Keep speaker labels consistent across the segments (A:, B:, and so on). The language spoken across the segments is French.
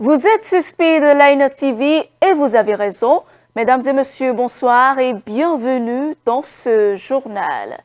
A: Vous êtes suspect de Line TV et vous avez raison. Mesdames et messieurs, bonsoir et bienvenue dans ce journal.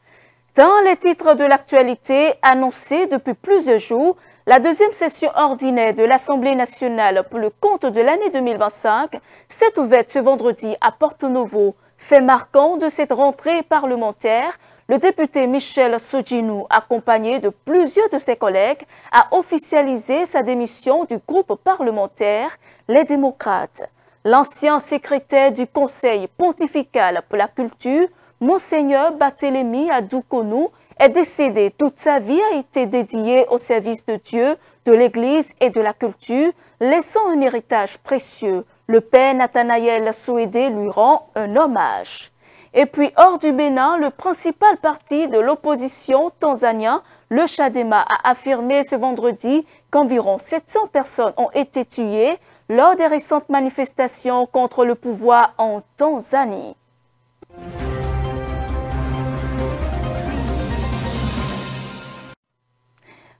A: Dans les titres de l'actualité annoncés depuis plusieurs jours, la deuxième session ordinaire de l'Assemblée nationale pour le compte de l'année 2025 s'est ouverte ce vendredi à Porto-Novo. Fait marquant de cette rentrée parlementaire, le député Michel Sodjinou, accompagné de plusieurs de ses collègues, a officialisé sa démission du groupe parlementaire Les Démocrates. L'ancien secrétaire du Conseil pontifical pour la culture, Monseigneur Barthélemy Adoukonou, est décédé. Toute sa vie a été dédiée au service de Dieu, de l'Église et de la culture, laissant un héritage précieux. Le père Nathanaël Souédé lui rend un hommage. Et puis, hors du Bénin, le principal parti de l'opposition tanzanien, le Chadema, a affirmé ce vendredi qu'environ 700 personnes ont été tuées lors des récentes manifestations contre le pouvoir en Tanzanie.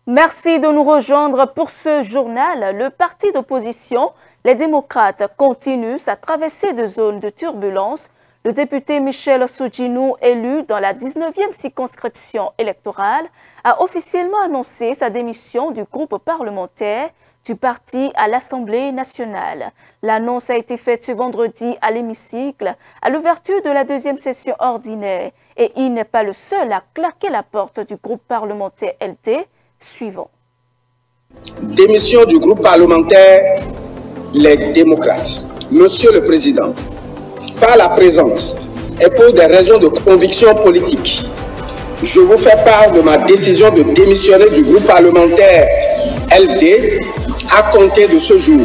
A: Merci de nous rejoindre pour ce journal. Le parti d'opposition, les démocrates, continue sa traversée de zones de turbulence. Le député Michel Sodjinou, élu dans la 19e circonscription électorale, a officiellement annoncé sa démission du groupe parlementaire du parti à l'Assemblée nationale. L'annonce a été faite ce vendredi à l'hémicycle, à l'ouverture de la deuxième session ordinaire. Et il n'est pas le seul à claquer la porte du groupe parlementaire LD. Suivant.
B: Démission du groupe parlementaire Les Démocrates. Monsieur le Président, par la présente et pour des raisons de conviction politique, je vous fais part de ma décision de démissionner du groupe parlementaire LD à compter de ce jour,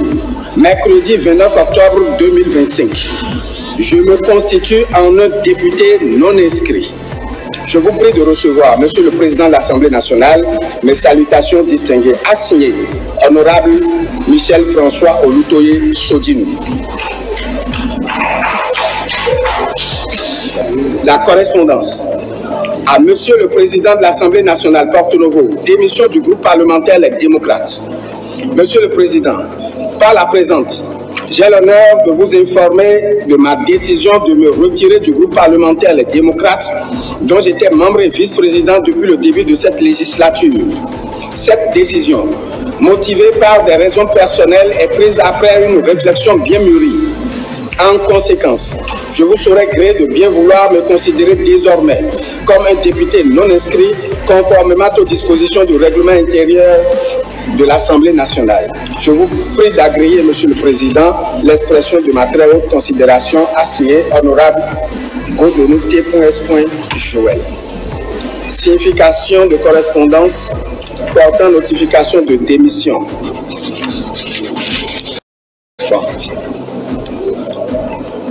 B: mercredi 29 octobre 2025. Je me constitue en un député non inscrit. Je vous prie de recevoir, Monsieur le Président de l'Assemblée nationale, mes salutations distinguées. Assigné, Honorable Michel François Olutoye Sodjinou. La correspondance. À Monsieur le Président de l'Assemblée nationale Porto-Novo, démission du groupe parlementaire Les Démocrates. Monsieur le Président, par la présente, j'ai l'honneur de vous informer de ma décision de me retirer du groupe parlementaire Les Démocrates, dont j'étais membre et vice-président depuis le début de cette législature. Cette décision, motivée par des raisons personnelles, est prise après une réflexion bien mûrie. En conséquence, je vous saurai gré de bien vouloir me considérer désormais comme un député non inscrit, conformément aux dispositions du règlement intérieur de l'Assemblée nationale. Je vous prie d'agréer, Monsieur le Président, l'expression de ma très haute considération assignée, Honorable Godonou T.S. Joël. Signification de correspondance portant notification de démission. Bon.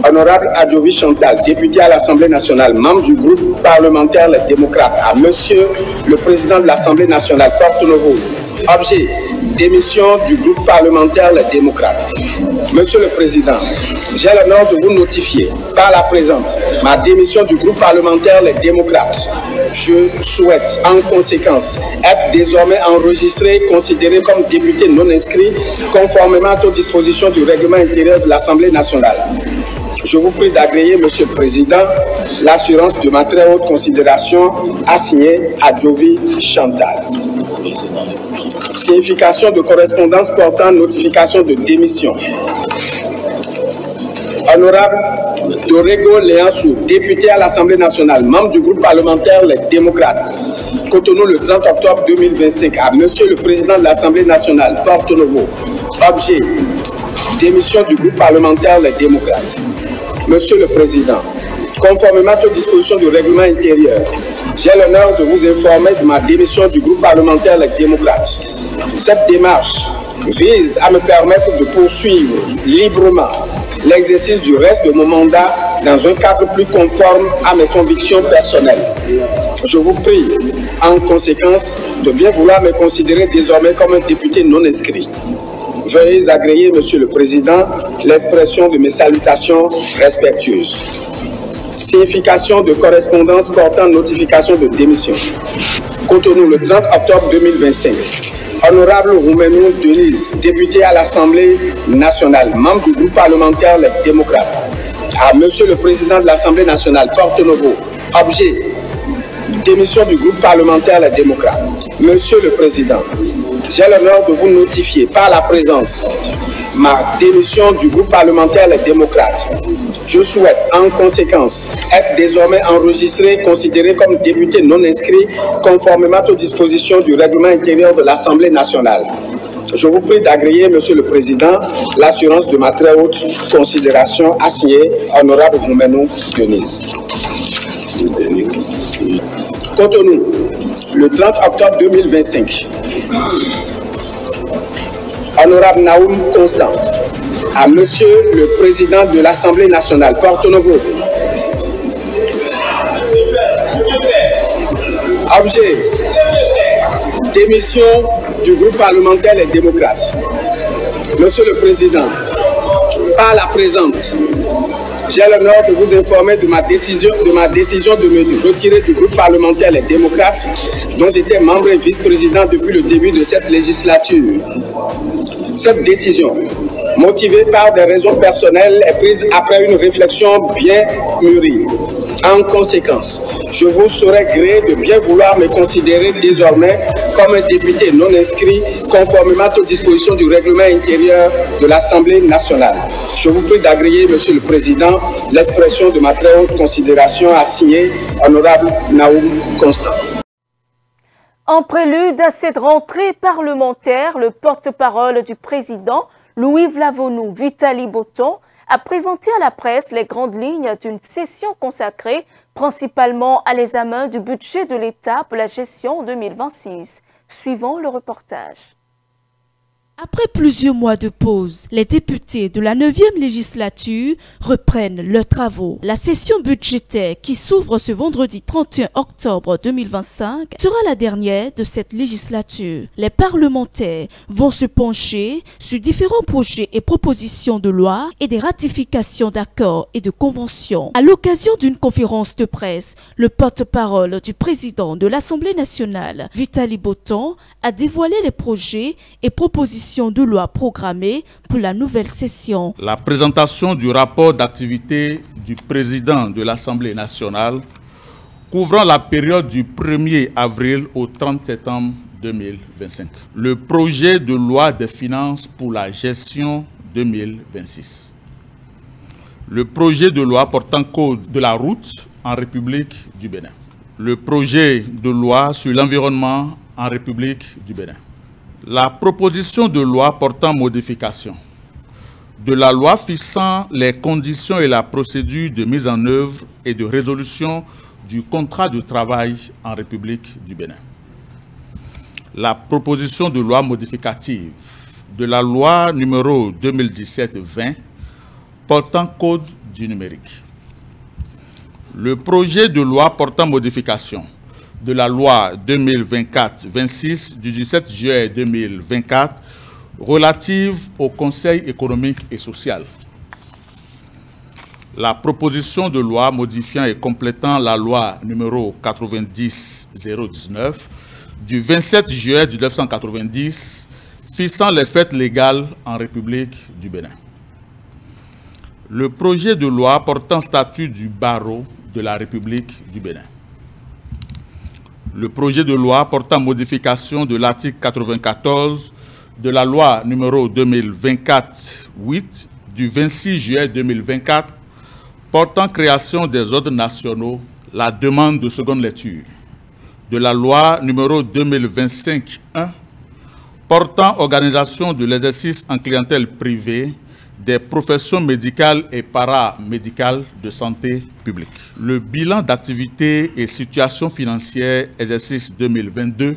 B: Honorable Adjovi Chantal, député à l'Assemblée nationale, membre du groupe parlementaire Les Démocrates, à Monsieur le Président de l'Assemblée nationale, Porto-Novo. Objet, démission du groupe parlementaire Les Démocrates. Monsieur le Président, j'ai l'honneur de vous notifier par la présente ma démission du groupe parlementaire Les Démocrates. Je souhaite en conséquence être désormais enregistré et considéré comme député non inscrit conformément aux dispositions du règlement intérieur de l'Assemblée nationale. Je vous prie d'agréer, Monsieur le Président, l'assurance de ma très haute considération assignée à Adjovi Chantal. Signification de correspondance portant notification de démission. Honorable Dorego Léansou, député à l'Assemblée nationale, membre du groupe parlementaire Les Démocrates, Cotonou le 30 octobre 2025, à Monsieur le Président de l'Assemblée nationale, Porto-Novo. Objet, démission du groupe parlementaire Les Démocrates. Monsieur le Président, conformément aux dispositions du règlement intérieur, j'ai l'honneur de vous informer de ma démission du groupe parlementaire Les Démocrates. Cette démarche vise à me permettre de poursuivre librement l'exercice du reste de mon mandat dans un cadre plus conforme à mes convictions personnelles. Je vous prie, en conséquence, de bien vouloir me considérer désormais comme un député non inscrit. Veuillez agréer, Monsieur le Président, l'expression de mes salutations respectueuses. Signification de correspondance portant notification de démission. Cotonou le 30 octobre 2025. Honorable Roumenou Denise, député à l'Assemblée nationale, membre du groupe parlementaire Les Démocrates. À Monsieur le Président de l'Assemblée nationale, Porto Novo, objet, démission du groupe parlementaire Les Démocrates. Monsieur le Président, j'ai l'honneur de vous notifier par la présence ma démission du groupe parlementaire Les Démocrates. Je souhaite en conséquence être désormais enregistré et considéré comme député non inscrit conformément aux dispositions du règlement intérieur de l'Assemblée nationale. Je vous prie d'agréer, Monsieur le Président, l'assurance de ma très haute considération assignée Honorable Roumenou Denise. Cotonou, le 30 octobre 2025. Honorable Naoum Constant, à Monsieur le Président de l'Assemblée nationale, Porto Novo. Objet, démission du groupe parlementaire Les Démocrates. Monsieur le Président, par la présente, j'ai l'honneur de vous informer de ma décision de me retirer du groupe parlementaire Les Démocrates, dont j'étais membre et vice-président depuis le début de cette législature. Cette décision, motivée par des raisons personnelles, est prise après une réflexion bien mûrie. En conséquence, je vous saurai gré de bien vouloir me considérer désormais comme un député non inscrit conformément aux dispositions du règlement intérieur de l'Assemblée nationale. Je vous prie d'agréer, Monsieur le Président, l'expression de ma très haute considération assignée Honorable Naoum Constant.
A: En prélude à cette rentrée parlementaire, le porte-parole du président, Louis Vlavonou Vitali Botton, a présenté à la presse les grandes lignes d'une session consacrée principalement à l'examen du budget de l'État pour la gestion 2026. Suivons le reportage.
C: Après plusieurs mois de pause, les députés de la 9e législature reprennent leurs travaux. La session budgétaire qui s'ouvre ce vendredi 31 octobre 2025 sera la dernière de cette législature. Les parlementaires vont se pencher sur différents projets et propositions de loi et des ratifications d'accords et de conventions. À l'occasion d'une conférence de presse, le porte-parole du président de l'Assemblée nationale, Vitali Botton, a dévoilé les projets et propositions de loi programmée pour la nouvelle session.
D: La présentation du rapport d'activité du président de l'Assemblée nationale couvrant la période du 1er avril au 30 septembre 2025. Le projet de loi des finances pour la gestion 2026. Le projet de loi portant code de la route en République du Bénin. Le projet de loi sur l'environnement en République du Bénin. La proposition de loi portant modification de la loi fixant les conditions et la procédure de mise en œuvre et de résolution du contrat de travail en République du Bénin. La proposition de loi modificative de la loi numéro 2017-20 portant code du numérique. Le projet de loi portant modification de la loi 2024-26 du 17 juillet 2024 relative au Conseil économique et social. La proposition de loi modifiant et complétant la loi numéro 90-019 du 27 juillet 1990 fixant les fêtes légales en République du Bénin. Le projet de loi portant statut du barreau de la République du Bénin. Le projet de loi portant modification de l'article 94 de la loi numéro 2024-8 du 26 juillet 2024 portant création des ordres nationaux, la demande de seconde lecture. De la loi numéro 2025-1 portant organisation de l'exercice en clientèle privée des professions médicales et paramédicales de santé publique. Le bilan d'activité et situation financière exercice 2022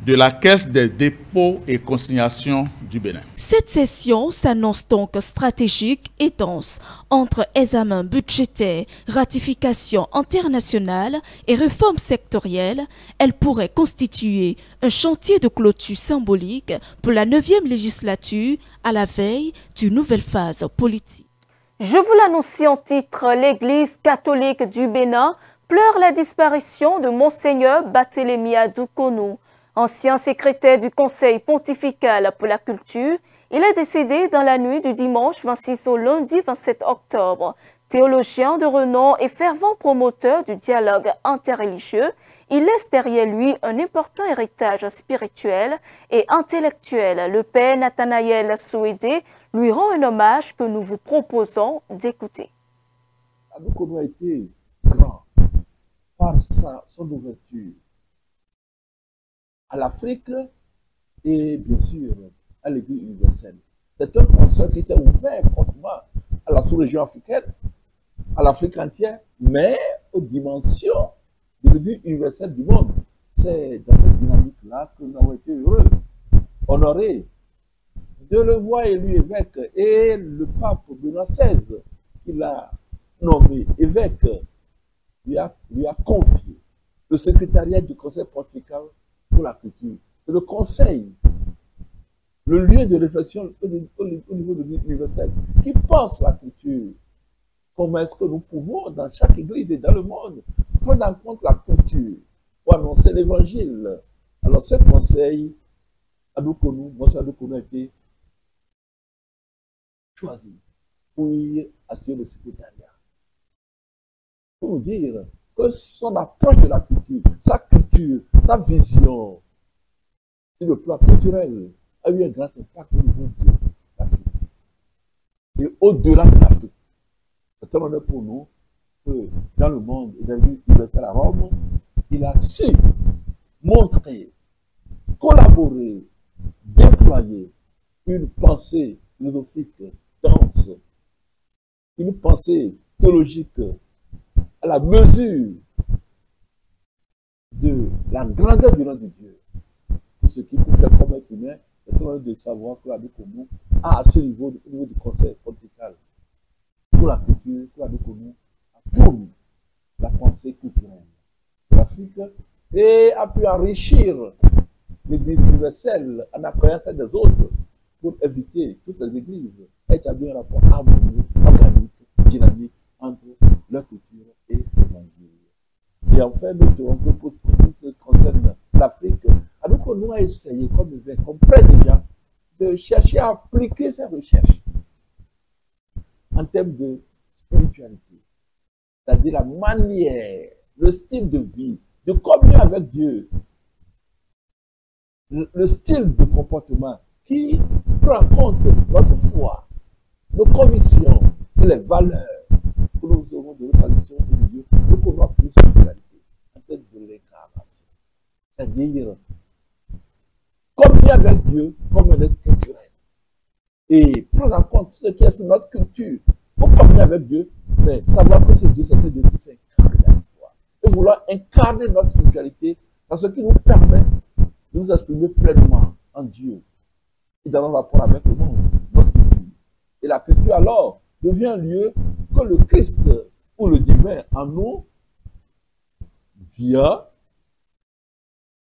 D: de la Caisse des dépôts et consignations du Bénin.
C: Cette session s'annonce donc stratégique et dense entre examen budgétaire, ratification internationale et réformes sectorielles. Elle pourrait constituer un chantier de clôture symbolique pour la 9e législature à la veille d'une nouvelle phase politique.
A: Je vous l'annonce en titre, l'Église catholique du Bénin pleure la disparition de Monseigneur Barthélemy Adoukonou. Ancien secrétaire du Conseil pontifical pour la culture, il est décédé dans la nuit du dimanche 26 au lundi 27 octobre. Théologien de renom et fervent promoteur du dialogue interreligieux, il laisse derrière lui un important héritage spirituel et intellectuel. Le père Nathanaël Souédé lui rend un hommage que nous vous proposons d'écouter.
E: Adoukonou a été grand par son ouverture à l'Afrique et bien sûr à l'Église universelle. C'est un penseur qui s'est ouvert fortement à la sous-région africaine, à l'Afrique entière, mais aux dimensions de l'Église universelle du monde. C'est dans cette dynamique-là que nous avons été heureux, honorés de le voir élu évêque, et le pape Benoît XVI, qui l'a nommé évêque, lui a confié le secrétariat du Conseil pontifical pour la culture. Et le conseil, le lieu de réflexion au niveau de l'Église universelle, qui pense la culture. Comment est-ce que nous pouvons, dans chaque église et dans le monde, prendre en compte la culture pour annoncer l'évangile? Alors, ce conseil, Adoukonou, Monsieur Adoukonou a été choisi pour y assurer le secrétariat. Pour nous dire que son approche de la culture, sa vision sur le plan culturel a eu un grand impact au niveau de l'Afrique. Et au-delà de l'Afrique, c'est un honneur pour nous que dans le monde et dans l'Église universelle à Rome, il a su montrer, collaborer, déployer une pensée philosophique dense, une pensée théologique à la mesure de la grandeur du nom de Dieu. Pour ce qui peut faire comme être humain, c'est un honneur de savoir que Adoukonou a à ce niveau, au niveau du Conseil pontifical pour la culture, que Adoukonou a promu la pensée culturelle de l'Afrique et a pu enrichir l'Église universelle en accueillant celle des autres pour éviter toutes les églises à établir un rapport harmonieux, organique, dynamique entre leur culture et l'évangile. Et enfin, nous devons que pour tout ce qui concerne l'Afrique, Adoukonou a essayé, comme évêque, comme prêtre déjà, de chercher à appliquer ses recherches en termes de spiritualité, c'est-à-dire la manière, le style de vie, de communier avec Dieu, le style de comportement qui prend en compte notre foi, nos convictions et les valeurs que nous aurons de notre tradition et de Dieu, nous pouvons plus de spiritualité en termes de l'incarnation, c'est-à-dire communier avec Dieu comme un être culturel et prendre en compte ce qui est sur notre culture pour communier avec Dieu, mais savoir que ce Dieu, c'est un Dieu qui s'incarne dans l'histoire. Et vouloir incarner notre spiritualité dans ce qui nous permet de nous exprimer pleinement en Dieu et dans nos rapports avec le monde, notre culture. Et la culture alors devient un lieu que le Christ ou le divin en nous vient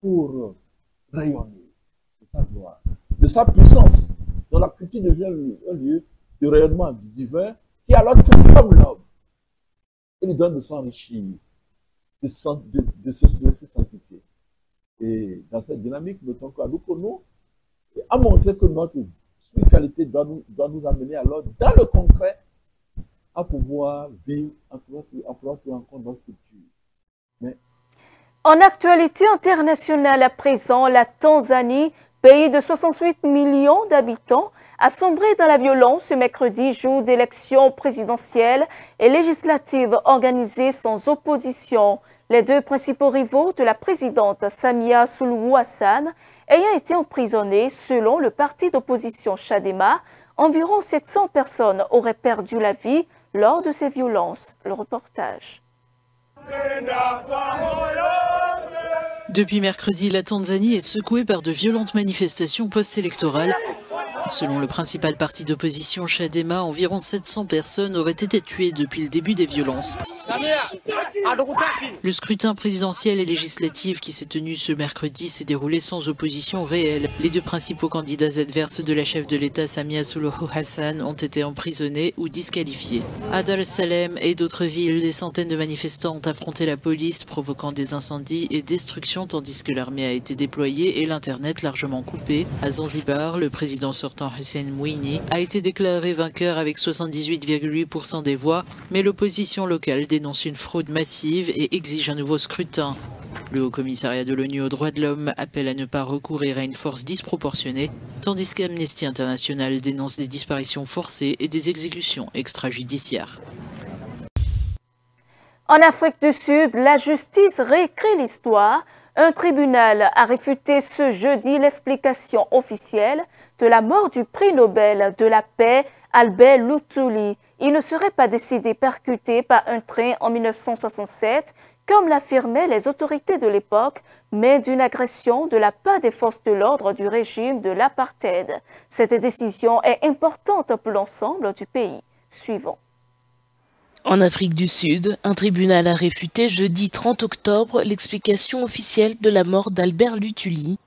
E: pour rayonner de sa gloire, de sa puissance. Donc la culture devient un lieu de rayonnement du divin qui alors transforme l'homme et lui donne de s'enrichir, de se laisser sanctifier. Et dans cette dynamique, notons qu'Adoukonou a montré que notre spiritualité doit nous amener alors dans le concret à pouvoir vivre en prenant en compte notre culture. Mais
A: en actualité internationale à présent, la Tanzanie, pays de 68 millions d'habitants, a sombré dans la violence ce mercredi, jour d'élections présidentielles et législatives organisées sans opposition. Les deux principaux rivaux de la présidente Samia Suluhu Hassan ayant été emprisonnés, selon le parti d'opposition Chadema, environ 700 personnes auraient perdu la vie lors de ces violences. Le reportage.
F: Depuis mercredi, la Tanzanie est secouée par de violentes manifestations post-électorales Selon le principal parti d'opposition Chadema, environ 700 personnes auraient été tuées depuis le début des violences. Le scrutin présidentiel et législatif qui s'est tenu ce mercredi s'est déroulé sans opposition réelle. Les deux principaux candidats adverses de la chef de l'État, Samia Suluhu Hassan, ont été emprisonnés ou disqualifiés. À Dar es Salaam et d'autres villes, des centaines de manifestants ont affronté la police, provoquant des incendies et destructions tandis que l'armée a été déployée et l'Internet largement coupé. À Zanzibar, le président sortant Hussein Mwinyi a été déclaré vainqueur avec 78,8% des voix, mais l'opposition locale dénonce une fraude massive et exige un nouveau scrutin. Le Haut-Commissariat de l'ONU aux droits de l'homme appelle à ne pas recourir à une force disproportionnée, tandis qu'Amnesty International dénonce des disparitions forcées et des exécutions extrajudiciaires.
A: En Afrique du Sud, la justice réécrit l'histoire. Un tribunal a réfuté ce jeudi l'explication officielle de la mort du prix Nobel de la paix Albert Luthuli. Il ne serait pas décédé percuté par un train en 1967, comme l'affirmaient les autorités de l'époque, mais d'une agression de la part des forces de l'ordre du régime de l'apartheid. Cette décision est importante pour l'ensemble du pays. Suivons.
G: En Afrique du Sud, un tribunal a réfuté jeudi 30 octobre l'explication officielle de la mort d'Albert Luthuli.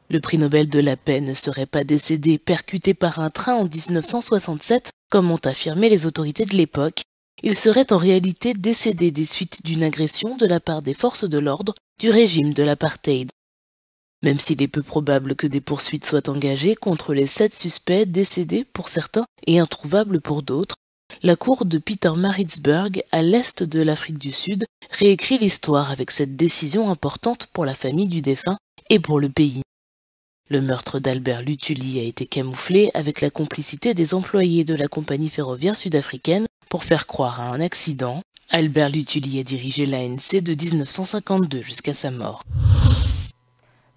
G: Le prix Nobel de la paix ne serait pas décédé percuté par un train en 1967, comme ont affirmé les autorités de l'époque. Il serait en réalité décédé des suites d'une agression de la part des forces de l'ordre du régime de l'apartheid. Même s'il est peu probable que des poursuites soient engagées contre les 7 suspects décédés pour certains et introuvables pour d'autres, la cour de Pietermaritzburg, à l'est de l'Afrique du Sud, réécrit l'histoire avec cette décision importante pour la famille du défunt et pour le pays. Le meurtre d'Albert Luthuli a été camouflé avec la complicité des employés de la compagnie ferroviaire sud-africaine pour faire croire à un accident. Albert Luthuli a dirigé l'ANC de 1952 jusqu'à sa mort.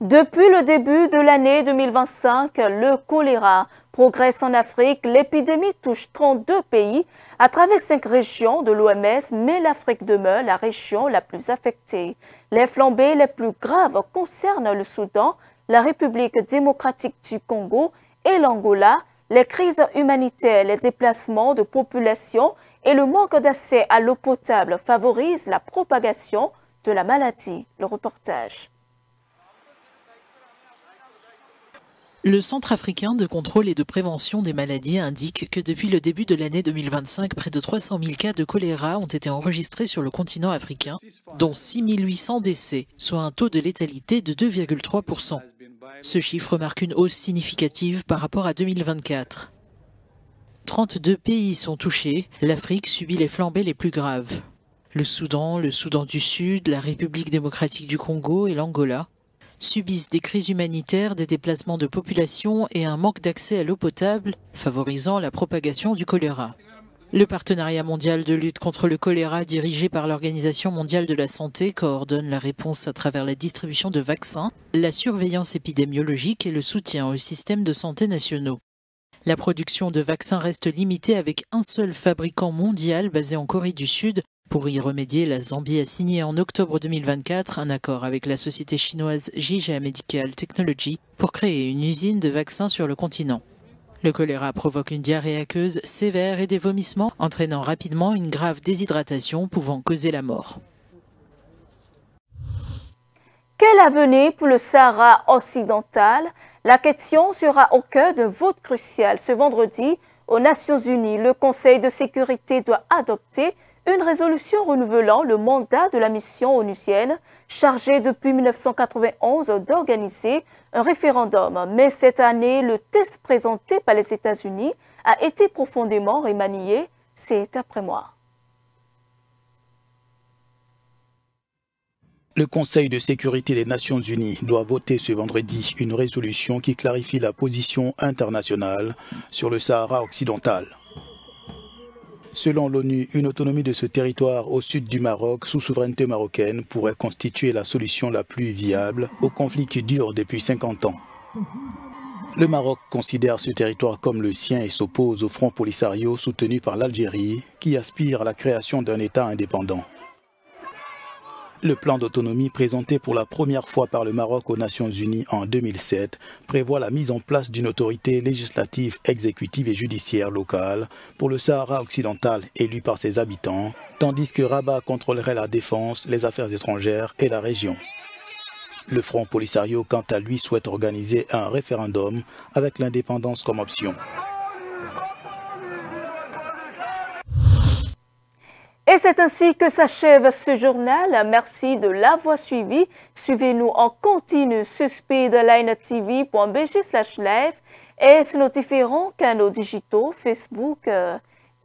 A: Depuis le début de l'année 2025, le choléra progresse en Afrique. L'épidémie touche 32 pays à travers 5 régions de l'OMS, mais l'Afrique demeure la région la plus affectée. Les flambées les plus graves concernent le Soudan, la République démocratique du Congo et l'Angola. Les crises humanitaires, les déplacements de population et le manque d'accès à l'eau potable favorisent la propagation de la maladie. Le reportage.
F: Le Centre africain de contrôle et de prévention des maladies indique que depuis le début de l'année 2025, près de 300 000 cas de choléra ont été enregistrés sur le continent africain, dont 6 800 décès, soit un taux de létalité de 2,3%. Ce chiffre marque une hausse significative par rapport à 2024. 32 pays sont touchés, l'Afrique subit les flambées les plus graves. Le Soudan du Sud, la République démocratique du Congo et l'Angola subissent des crises humanitaires, des déplacements de population et un manque d'accès à l'eau potable, favorisant la propagation du choléra. Le partenariat mondial de lutte contre le choléra, dirigé par l'Organisation mondiale de la santé, coordonne la réponse à travers la distribution de vaccins, la surveillance épidémiologique et le soutien aux systèmes de santé nationaux. La production de vaccins reste limitée avec un seul fabricant mondial basé en Corée du Sud. Pour y remédier, la Zambie a signé en octobre 2024 un accord avec la société chinoise JIJA Medical Technology pour créer une usine de vaccins sur le continent. Le choléra provoque une diarrhée aqueuse sévère et des vomissements, entraînant rapidement une grave déshydratation pouvant causer la mort.
A: Quel avenir pour le Sahara occidental? La question sera au cœur d'un vote crucial. Ce vendredi, aux Nations Unies, le Conseil de sécurité doit adopter une résolution renouvelant le mandat de la mission onusienne chargée depuis 1991 d'organiser un référendum. Mais cette année, le test présenté par les États-Unis a été profondément remanié. C'est après moi.
H: Le Conseil de sécurité des Nations Unies doit voter ce vendredi une résolution qui clarifie la position internationale sur le Sahara occidental. Selon l'ONU, une autonomie de ce territoire au sud du Maroc, sous souveraineté marocaine, pourrait constituer la solution la plus viable au conflit qui dure depuis 50 ans. Le Maroc considère ce territoire comme le sien et s'oppose au Front Polisario soutenu par l'Algérie, qui aspire à la création d'un État indépendant. Le plan d'autonomie présenté pour la première fois par le Maroc aux Nations Unies en 2007 prévoit la mise en place d'une autorité législative, exécutive et judiciaire locale pour le Sahara occidental élu par ses habitants, tandis que Rabat contrôlerait la défense, les affaires étrangères et la région. Le Front Polisario, quant à lui, souhaite organiser un référendum avec l'indépendance comme option.
A: Et c'est ainsi que s'achève ce journal. Merci de l'avoir suivi. Suivez-nous en continu sur speedlinetv.bg/live et sur nos différents canaux digitaux Facebook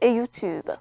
A: et YouTube.